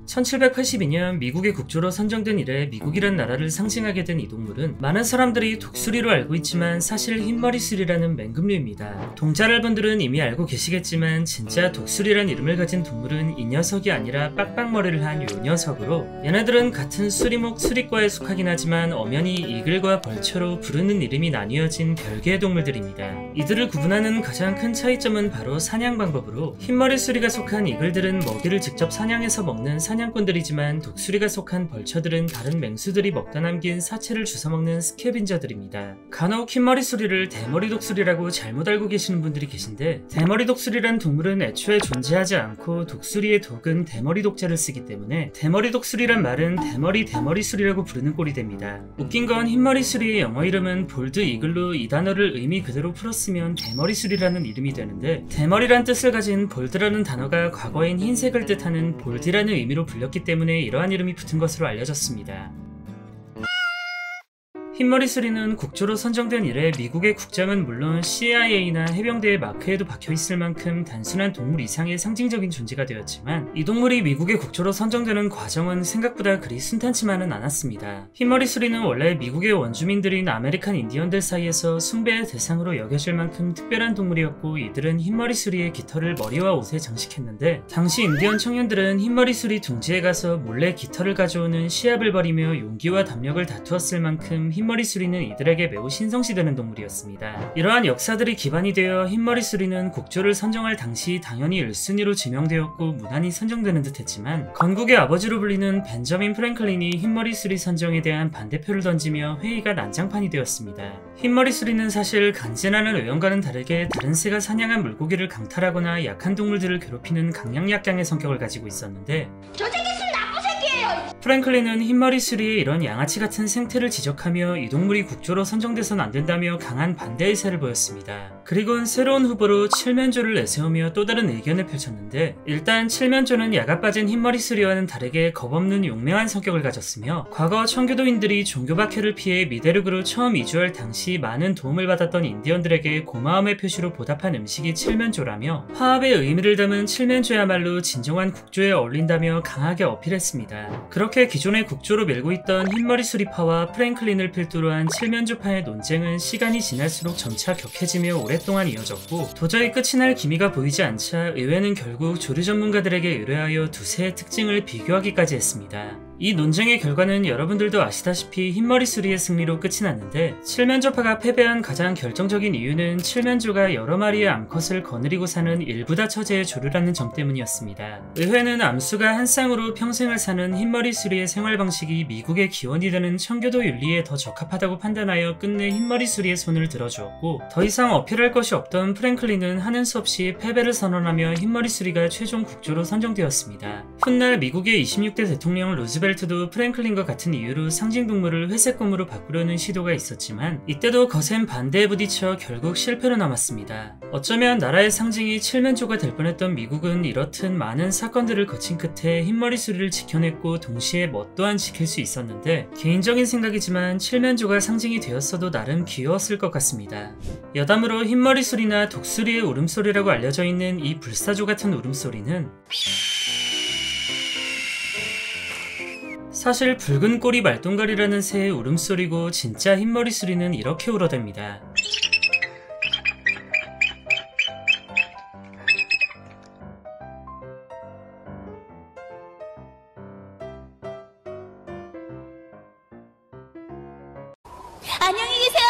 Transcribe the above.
(1782년) 미국의 국조로 선정된 이래 미국이란 나라를 상징하게 된 이 동물은 많은 사람들이 독수리로 알고 있지만 사실 흰머리수리라는 맹금류입니다. 동자랄 분들은 이미 알고 계시겠지만 진짜 독수리란 이름을 가진 동물은 이 녀석이 아니라 빡빡머리를 한 요 녀석으로, 얘네들은 같은 수리목 수리과에 속하긴 하지만 엄연히 이글과 벌처로 부르는 이름이 나뉘어진 별개의 동물들입니다. 이들을 구분하는 가장 큰 차이점은 바로 사냥 방법으로, 흰머리수리가 속한 이글들은 먹이를 직접 사냥해서 먹는 사냥꾼들이지만 독수리가 속한 벌처들은 다른 맹수들이 먹다 남긴 사체를 주워먹는 스캐빈저들입니다. 간혹 흰머리수리를 대머리 독수리라고 잘못 알고 계시는 분들이 계신데, 대머리 독수리란 동물은 애초에 존재하지 않고 독수리의 독은 대머리 독자를 쓰기 때문에 대머리 독수리란 말은 대머리수리라고 부르는 꼴이 됩니다. 웃긴 건 흰머리수리의 영어 이름은 볼드 이글로 이 단어를 의미 그대로 풀었으면 대머리수리라는 이름이 되는데, 대머리란 뜻을 가진 볼드라는 단어가 과거엔 흰색을 뜻하는 볼디라는 의미로 불렸기 때문에 이러한 이름이 붙은 것으로 알려졌습니다. 흰머리수리는 국조로 선정된 이래 미국의 국장은 물론 CIA나 해병대의 마크에도 박혀있을 만큼 단순한 동물 이상의 상징적인 존재가 되었지만, 이 동물이 미국의 국조로 선정되는 과정은 생각보다 그리 순탄치만은 않았습니다. 흰머리수리는 원래 미국의 원주민들인 아메리칸 인디언들 사이에서 숭배의 대상으로 여겨질 만큼 특별한 동물이었고, 이들은 흰머리수리의 깃털을 머리와 옷에 장식했는데, 당시 인디언 청년들은 흰머리수리 둥지에 가서 몰래 깃털을 가져오는 시합을 벌이며 용기와 담력을 다투었을 만큼 흰머리수리는 이들에게 매우 신성시되는 동물이었습니다. 이러한 역사들이 기반이 되어 흰머리수리는 국조를 선정할 당시 당연히 1순위로 지명되었고 무난히 선정되는 듯 했지만, 건국의 아버지로 불리는 벤저민 프랭클린이 흰머리수리 선정에 대한 반대표를 던지며 회의가 난장판이 되었습니다. 흰머리수리는 사실 간지나는 의원과는 다르게 다른 새가 사냥한 물고기를 강탈하거나 약한 동물들을 괴롭히는 강량약강의 성격을 가지고 있었는데, 프랭클린은 흰머리수리의 이런 양아치 같은 생태를 지적하며 이 동물이 국조로 선정돼선 안된다며 강한 반대 의사를 보였습니다. 그리고는 새로운 후보로 칠면조를 내세우며 또 다른 의견을 펼쳤는데, 일단 칠면조는 야가 빠진 흰머리수리와는 다르게 겁없는 용맹한 성격을 가졌으며, 과거 청교도인들이 종교박해를 피해 미대륙으로 처음 이주할 당시 많은 도움을 받았던 인디언들에게 고마움의 표시로 보답한 음식이 칠면조라며, 화합의 의미를 담은 칠면조야말로 진정한 국조에 어울린다며 강하게 어필했습니다. 그렇게 기존의 국조로 밀고 있던 흰머리수리파와 프랭클린을 필두로 한 칠면조파의 논쟁은 시간이 지날수록 점차 격해지며 오랫동안 이어졌고, 도저히 끝이 날 기미가 보이지 않자 의회는 결국 조류 전문가들에게 의뢰하여 두새의 특징을 비교하기까지 했습니다. 이 논쟁의 결과는 여러분들도 아시다시피 흰머리수리의 승리로 끝이 났는데, 칠면조파가 패배한 가장 결정적인 이유는 칠면조가 여러 마리의 암컷을 거느리고 사는 일부다 처제의 조류라는 점 때문이었습니다. 의회는 암수가 한 쌍으로 평생을 사는 흰머리수리의 생활 방식이 미국의 기원이 되는 청교도 윤리에 더 적합하다고 판단하여 끝내 흰머리수리의 손을 들어주었고, 더 이상 어필할 것이 없던 프랭클린은 하는 수 없이 패배를 선언하며 흰머리수리가 최종 국조로 선정되었습니다. 훗날 미국의 26대 대통령 루즈벨트도 프랭클린과 같은 이유로 상징동물을 회색곰으로 바꾸려는 시도가 있었지만, 이때도 거센 반대에 부딪혀 결국 실패로 남았습니다. 어쩌면 나라의 상징이 칠면조가 될 뻔했던 미국은 이렇듯 많은 사건들을 거친 끝에 흰머리수리를 지켜냈고 동시에 멋 또한 지킬 수 있었는데, 개인적인 생각이지만 칠면조가 상징이 되었어도 나름 귀여웠을 것 같습니다. 여담으로 흰머리수리나 독수리의 울음소리라고 알려져 있는 이 불사조 같은 울음소리는 사실 붉은 꼬리 말똥갈이라는 새의 울음소리고, 진짜 흰머리수리는 이렇게 울어댑니다. 안녕히 계세요,